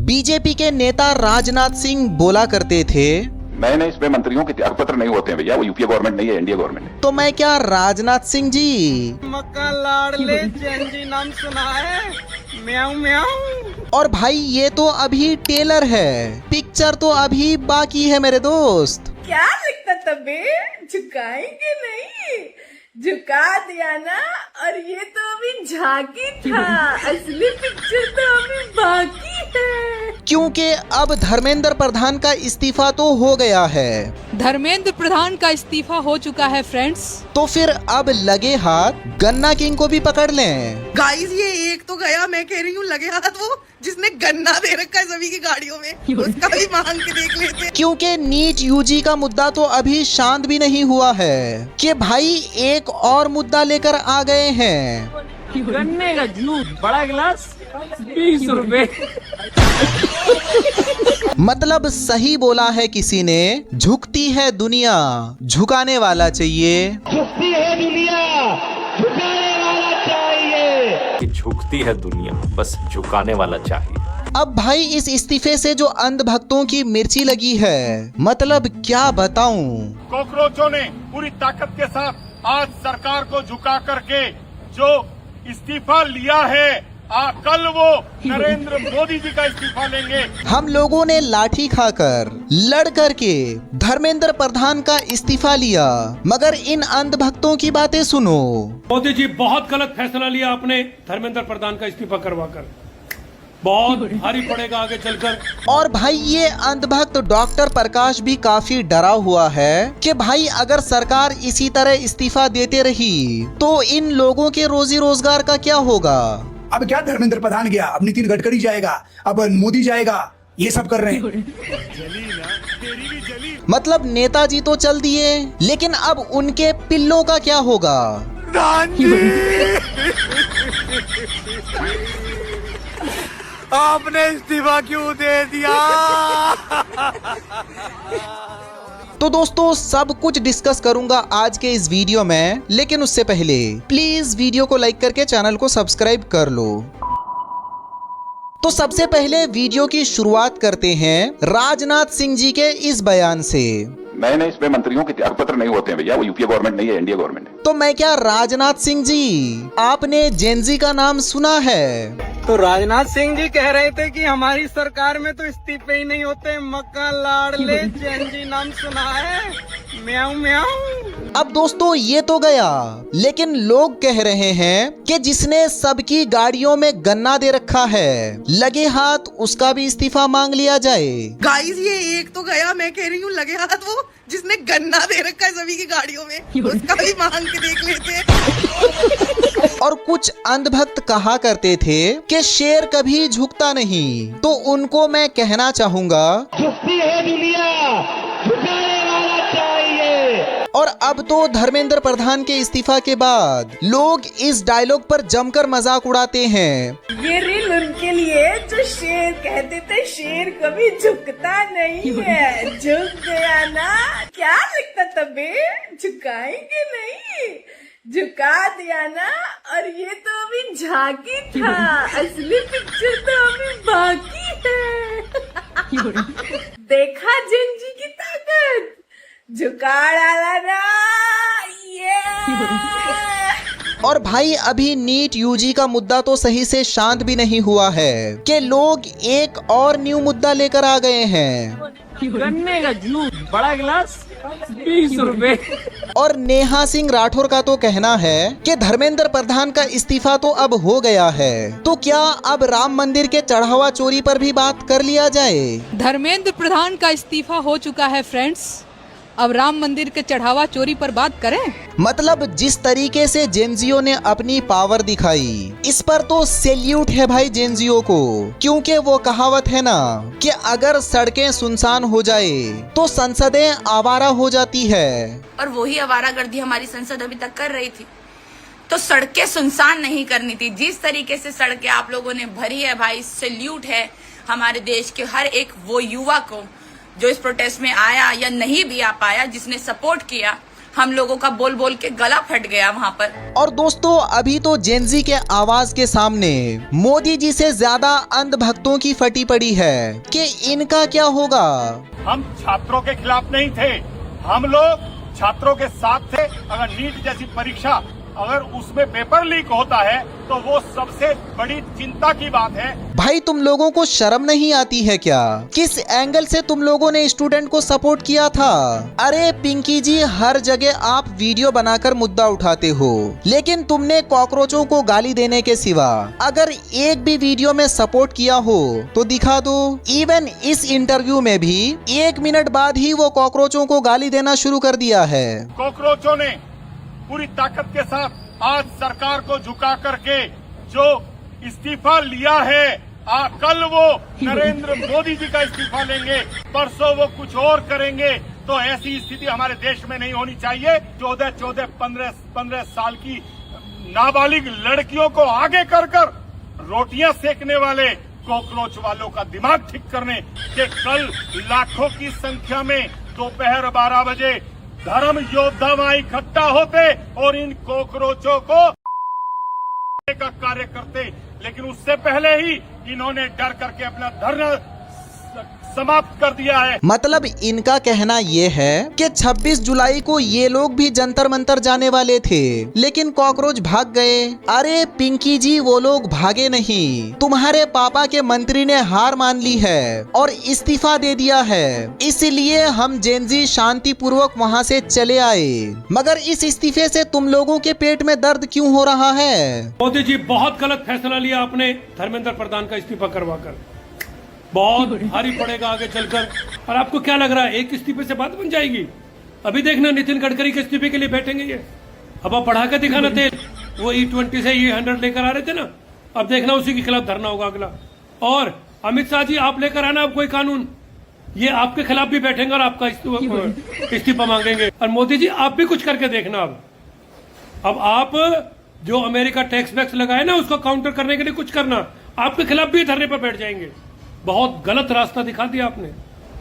BJP के नेता राजनाथ सिंह बोला करते थे, नए नए इसमें मंत्रियों के त्यागपत्र नहीं होते हैं भैया, वो यूपीए गवर्नमेंट नहीं है, एनडीए गवर्नमेंट है। तो मैं क्या राजनाथ सिंह जी मक्का लाडले जी नाम सुना है, म्याऊ म्याऊ। और भाई ये तो अभी टेलर है, पिक्चर तो अभी बाकी है मेरे दोस्त। क्या लिखता तबे, झुकाएंगे नहीं, झुका दिया ना। और ये तो अभी झांकी था, असली पिक्चर तो अभी बाकी है। क्योंकि अब धर्मेंद्र प्रधान का इस्तीफा तो हो गया है। धर्मेंद्र प्रधान का इस्तीफा हो चुका है फ्रेंड्स। तो फिर अब लगे हाथ गन्ना किंग को भी पकड़ लें। गाइस ये एक तो गया, मैं कह रही हूँ लगे हाथ वो जिसने गन्ना दे रखा है सभी की गाड़ियों में, उसका भी मांग के देख लेते हैं। क्योंकि नीट यूजी का मुद्दा तो अभी शांत भी नहीं हुआ है कि भाई एक और मुद्दा लेकर आ गए हैं। गन्ने का जूस बड़ा गिलास 20 रुपए। मतलब सही बोला है किसी ने, झुकती है दुनिया, झुकाने वाला चाहिए। झुकती है दुनिया, झुकाने वाला चाहिए। कि झुकती है दुनिया, बस झुकाने वाला चाहिए। अब भाई इस इस्तीफे से जो अंधभक्तों की मिर्ची लगी है, मतलब क्या बताऊं। कॉकरोचों ने पूरी ताकत के साथ आज सरकार को झुका करके जो इस्तीफा लिया है, कल वो नरेंद्र मोदी जी का इस्तीफा लेंगे। हम लोगों ने लाठी खाकर लड़ करके धर्मेंद्र प्रधान का इस्तीफा लिया, मगर इन अंधभक्तों की बातें सुनो। मोदी जी बहुत गलत फैसला लिया आपने धर्मेंद्र प्रधान का इस्तीफा करवाकर, बहुत भारी पड़ेगा आगे चलकर। और भाई ये अंधभक्त डॉक्टर प्रकाश भी काफी डरा हुआ है कि भाई अगर सरकार इसी तरह इस्तीफा देते रही तो इन लोगों के रोजी रोजगार का क्या होगा। अब क्या धर्मेंद्र प्रधान गया, अब नितिन गडकरी जाएगा, अब मोदी जाएगा, ये सब कर रहे हैं। मतलब नेताजी तो चल दिए, लेकिन अब उनके पिल्लों का क्या होगा। आपने इस्तीफा क्यों दे दिया? तो दोस्तों सब कुछ डिस्कस करूंगा आज के इस वीडियो में, लेकिन उससे पहले प्लीज वीडियो को लाइक करके चैनल को सब्सक्राइब कर लो। तो सबसे पहले वीडियो की शुरुआत करते हैं राजनाथ सिंह जी के इस बयान से। नए नए इसमें मंत्रियों के त्यागपत्र नहीं होते हैं भैया, वो यूपीए गवर्नमेंट नहीं है, एनडीए गवर्नमेंट है। तो मैं क्या राजनाथ सिंह जी, आपने जेनजी का नाम सुना है? तो राजनाथ सिंह जी कह रहे थे कि हमारी सरकार में तो इस्तीफे ही नहीं होते, मक्का लाडले जी नाम सुना है, म्याऊ म्याऊ। अब दोस्तों ये तो गया, लेकिन लोग कह रहे हैं कि जिसने सबकी गाड़ियों में गन्ना दे रखा है, लगे हाथ उसका भी इस्तीफा मांग लिया जाए। गाइस ये एक तो गया, मैं कह रही हूँ लगे हाथ वो जिसने गन्ना दे रखा है सभी की गाड़ियों में, उसका भी मांग के देख लेते हैं। और कुछ अंधभक्त कहा करते थे कि शेर कभी झुकता नहीं, तो उनको मैं कहना चाहूंगा, झुकती है दुनिया, झुकाने वाला चाहिए। और अब तो धर्मेंद्र प्रधान के इस्तीफा के बाद लोग इस डायलॉग पर जमकर मजाक उड़ाते हैं। ये रील उनके लिए जो शेर कहते थे, शेर कभी झुकता नहीं है, झुक गया ना। क्या लिखता तबे, झुकाएंगे नहीं, झुका दिया ना। और ये तो अभी झांकी था, असली पिक्चर तो अभी बाकी है। देखा जेनजी की ताकत, झुका डाला ना ये। और भाई अभी नीट यूजी का मुद्दा तो सही से शांत भी नहीं हुआ है कि लोग एक और न्यू मुद्दा लेकर आ गए हैं। गन्ने का जूस बड़ा गिलास 20 रुपए। और नेहा सिंह राठौर का तो कहना है कि धर्मेंद्र प्रधान का इस्तीफा तो अब हो गया है, तो क्या अब राम मंदिर के चढ़ावा चोरी पर भी बात कर लिया जाए। धर्मेंद्र प्रधान का इस्तीफा हो चुका है फ्रेंड्स, अब राम मंदिर के चढ़ावा चोरी पर बात करें। मतलब जिस तरीके से जेनजियो ने अपनी पावर दिखाई, इस पर तो सैल्यूट है भाई जेनजियो को, क्योंकि वो कहावत है ना कि अगर सड़कें सुनसान हो जाए तो संसदें आवारा हो जाती है। और वही आवारागर्दी हमारी संसद अभी तक कर रही थी, तो सड़कें सुनसान नहीं करनी थी। जिस तरीके से सड़कें आप लोगों ने भरी है भाई, सैल्यूट है हमारे देश के हर एक वो युवा को जो इस प्रोटेस्ट में आया या नहीं भी आ पाया, जिसने सपोर्ट किया। हम लोगों का बोल बोल के गला फट गया वहाँ पर। और दोस्तों अभी तो जेनजी के आवाज के सामने मोदी जी से ज्यादा अंधभक्तों की फटी पड़ी है कि इनका क्या होगा। हम छात्रों के खिलाफ नहीं थे, हम लोग छात्रों के साथ थे। अगर नीट जैसी परीक्षा अगर उसमें पेपर लीक होता है तो वो सबसे बड़ी चिंता की बात है। भाई तुम लोगों को शर्म नहीं आती है क्या? किस एंगल से तुम लोगों ने स्टूडेंट को सपोर्ट किया था? अरे पिंकी जी, हर जगह आप वीडियो बनाकर मुद्दा उठाते हो, लेकिन तुमने कॉकरोचों को गाली देने के सिवा अगर एक भी वीडियो में सपोर्ट किया हो तो दिखा दो। इवन इस इंटरव्यू में भी 1 मिनट बाद ही वो कॉकरोचों को गाली देना शुरू कर दिया है। कॉकरोचों ने पूरी ताकत के साथ आज सरकार को झुका करके जो इस्तीफा लिया है, कल वो नरेंद्र मोदी जी का इस्तीफा लेंगे, परसों वो कुछ और करेंगे। तो ऐसी स्थिति हमारे देश में नहीं होनी चाहिए। 14-15 साल की नाबालिग लड़कियों को आगे कर रोटियां सेकने वाले कॉकरोच वालों का दिमाग ठीक करने के कल लाखों की संख्या में दोपहर 12 बजे धर्म योद्धा वहां इकट्ठा होते और इन कॉकरोचों को का कार्य करते, लेकिन उससे पहले ही इन्होंने डर करके अपना धरना समाप्त कर दिया है। मतलब इनका कहना ये है कि 26 जुलाई को ये लोग भी जंतर मंतर जाने वाले थे, लेकिन कॉकरोच भाग गए। अरे पिंकी जी, वो लोग भागे नहीं, तुम्हारे पापा के मंत्री ने हार मान ली है और इस्तीफा दे दिया है, इसलिए हम जेनजी शांति पूर्वक वहाँ से चले आए। मगर इस इस्तीफे से तुम लोगों के पेट में दर्द क्यों हो रहा है? मोदी जी, बहुत गलत फैसला लिया आपने धर्मेंद्र प्रधान का इस्तीफा करवाकर। बहुत भारी पड़ेगा आगे चलकर। और आपको क्या लग रहा है एक इस्तीफे से बात बन जाएगी? अभी देखना नितिन गडकरी के इस्तीफे के लिए बैठेंगे ये। अब आप बढ़ा के दिखाना तेल, वो E20 से E100 लेकर आ रहे थे ना, अब देखना उसी के खिलाफ धरना होगा अगला। और अमित शाह जी, आप लेकर आना अब कोई कानून, ये आपके खिलाफ भी बैठेंगे और आपका इस्तीफा मांगेंगे। और मोदी जी, आप भी कुछ करके देखना। अब आप जो अमेरिका टैक्स वैक्स लगाए ना, उसको काउंटर करने के लिए कुछ करना, आपके खिलाफ भी धरने पर बैठ जाएंगे। बहुत गलत रास्ता दिखा दिया आपने,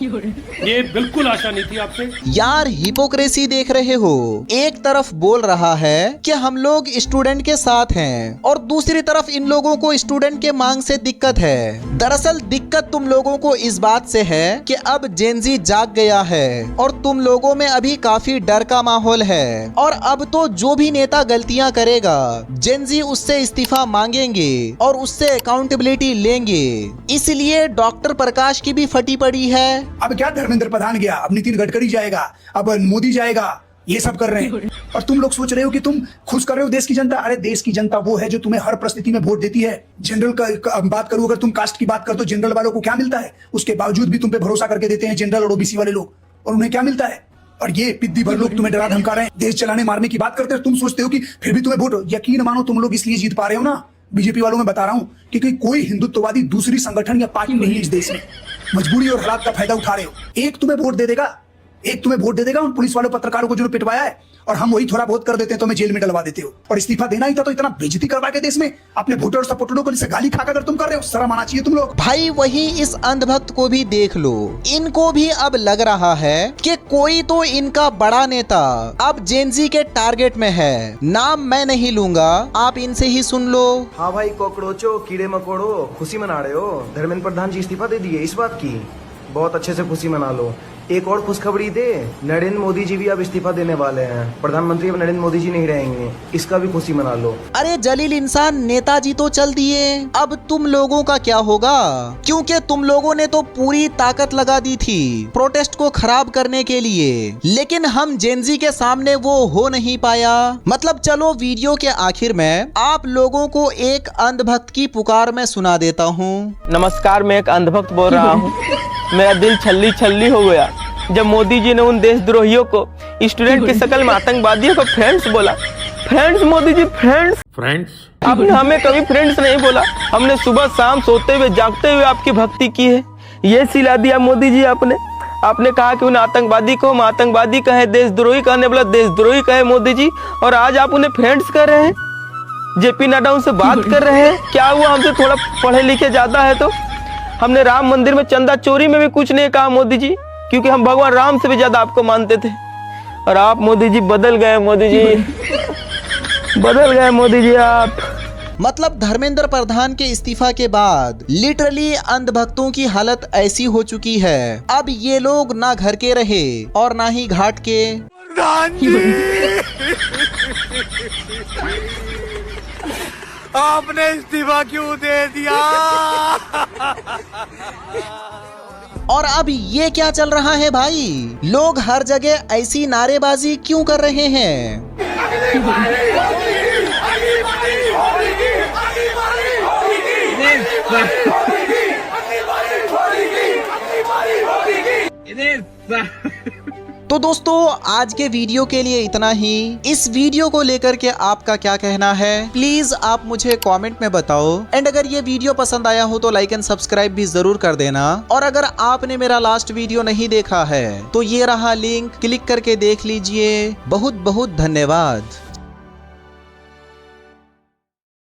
ये बिल्कुल आशा नहीं थी आपसे। यार हिपोक्रेसी देख रहे हो, एक तरफ बोल रहा है कि हम लोग स्टूडेंट के साथ हैं और दूसरी तरफ इन लोगों को स्टूडेंट के मांग से दिक्कत है। दरअसल दिक्कत तुम लोगों को इस बात से है कि अब जेनजी जाग गया है और तुम लोगों में अभी काफी डर का माहौल है, और अब तो जो भी नेता गलतियां करेगा जेनजी उससे इस्तीफा मांगेंगे और उससे अकाउंटेबिलिटी लेंगे। इसलिए डॉक्टर प्रकाश की भी फटी पड़ी है। अब क्या धर्मेंद्र प्रधान गया, अब नितिन गडकरी जाएगा, अब मोदी जाएगा, ये सब कर रहे हैं। और तुम लोग सोच रहे हो कि तुम खुश कर रहे हो देश की जनता। अरे देश की जनता वो है जो तुम्हें हर परिस्थिति में वोट देती है। जनरल का बात करूं, अगर तुम कास्ट की बात कर तो जनरल वालों को क्या मिलता है? उसके बावजूद भी तुम पे भरोसा करके देते हैं जनरल और ओबीसी वाले लोग, और उन्हें क्या मिलता है? और ये पिद्दी भर लोग तुम्हें डरा धमका रहे हैं, देश चलाने मारने की बात करते हैं। तुम सोचते हो कि फिर भी तुम्हें वोट, यकीन मानो तुम लोग इसलिए जीत पा रहे हो ना, बीजेपी वालों में बता रहा हूं, क्योंकि कोई हिंदुत्ववादी दूसरी संगठन या पार्टी नहीं है इस देश में। मजबूरी और हालात का फायदा उठा रहे हो। एक तुम्हें वोट दे देगा उन पुलिस वालों पत्रकारों को जो पिटवाया है, और हम वही थोड़ा बहुत कर देते हैं तो हमें जेल में डलवा देते हो। और इस्तीफा देना ही था तो इतना बेइज्जती करवा के देश में अपने वोटर और सपोर्टरों को गाली खाकर अगर तुम कर रहे हो, शर्म आना चाहिए तुम लोग। भाई वही इस अंधभक्त को भी देख लो, इनको भी अब लग रहा है कि कोई तो इनका बड़ा नेता अब जेनजी के टारगेट में है। नाम मैं नहीं लूंगा, आप इनसे ही सुन लो। हाँ भाई कॉकरोचो, कीड़े मकोड़ो, खुशी मना रहे हो? धर्मेंद्र प्रधान जी इस्तीफा दे दिए, इस बात की बहुत अच्छे से खुशी मना लो। एक और खुशखबरी दे, नरेंद्र मोदी जी भी अब इस्तीफा देने वाले हैं। प्रधानमंत्री अब नरेंद्र मोदी जी नहीं रहेंगे, इसका भी खुशी मना लो। अरे जलील इंसान, नेताजी तो चल दिए, अब तुम लोगों का क्या होगा? क्योंकि तुम लोगों ने तो पूरी ताकत लगा दी थी प्रोटेस्ट को खराब करने के लिए, लेकिन हम जेनजी के सामने वो हो नहीं पाया। मतलब चलो वीडियो के आखिर में आप लोगों को एक अंधभक्त की पुकार में सुना देता हूँ। नमस्कार, मैं एक अंधभक्त बोल रहा हूँ। मेरा दिल छल्ली छल्ली हो गया जब मोदी जी ने उन देशद्रोहियों को, स्टूडेंट की शक्ल में आतंकवादियों को फ्रेंड्स बोला। फ्रेंड्स मोदी जी, फ्रेंड्स आपने हमें कभी फ्रेंड्स नहीं बोला। हमने सुबह शाम सोते हुए जागते हुए आपकी भक्ति की है, ये सिला दिया मोदी जी आपने। आपने कहा कि उन आतंकवादी को हम आतंकवादी कहे, देशद्रोही कहने वाला देशद्रोही कहे मोदी जी, और आज आप उन्हें फ्रेंड्स कर रहे हैं। जेपी नड्डा उनसे बात कर रहे हैं, क्या हुआ हमसे थोड़ा पढ़े लिखे ज्यादा है तो? हमने राम मंदिर में चंदा चोरी में भी कुछ नहीं कहा मोदी जी, क्योंकि हम भगवान राम से भी ज्यादा आपको मानते थे। और आप मोदी जी बदल गए, मोदी जी बदल गए, मोदी जी आप। मतलब धर्मेंद्र प्रधान के इस्तीफा के बाद लिटरली अंधभक्तों की हालत ऐसी हो चुकी है, अब ये लोग ना घर के रहे और ना ही घाट के। प्रधान जी आपने इस्तीफा क्यों दे दिया? और अब ये क्या चल रहा है भाई? लोग हर जगह ऐसी नारेबाजी क्यों कर रहे हैं? तो दोस्तों आज के वीडियो के लिए इतना ही। इस वीडियो को लेकर के आपका क्या कहना है प्लीज आप मुझे कमेंट में बताओ। एंड अगर ये वीडियो पसंद आया हो तो लाइक एंड सब्सक्राइब भी जरूर कर देना। और अगर आपने मेरा लास्ट वीडियो नहीं देखा है तो ये रहा लिंक, क्लिक करके देख लीजिए। बहुत बहुत धन्यवाद।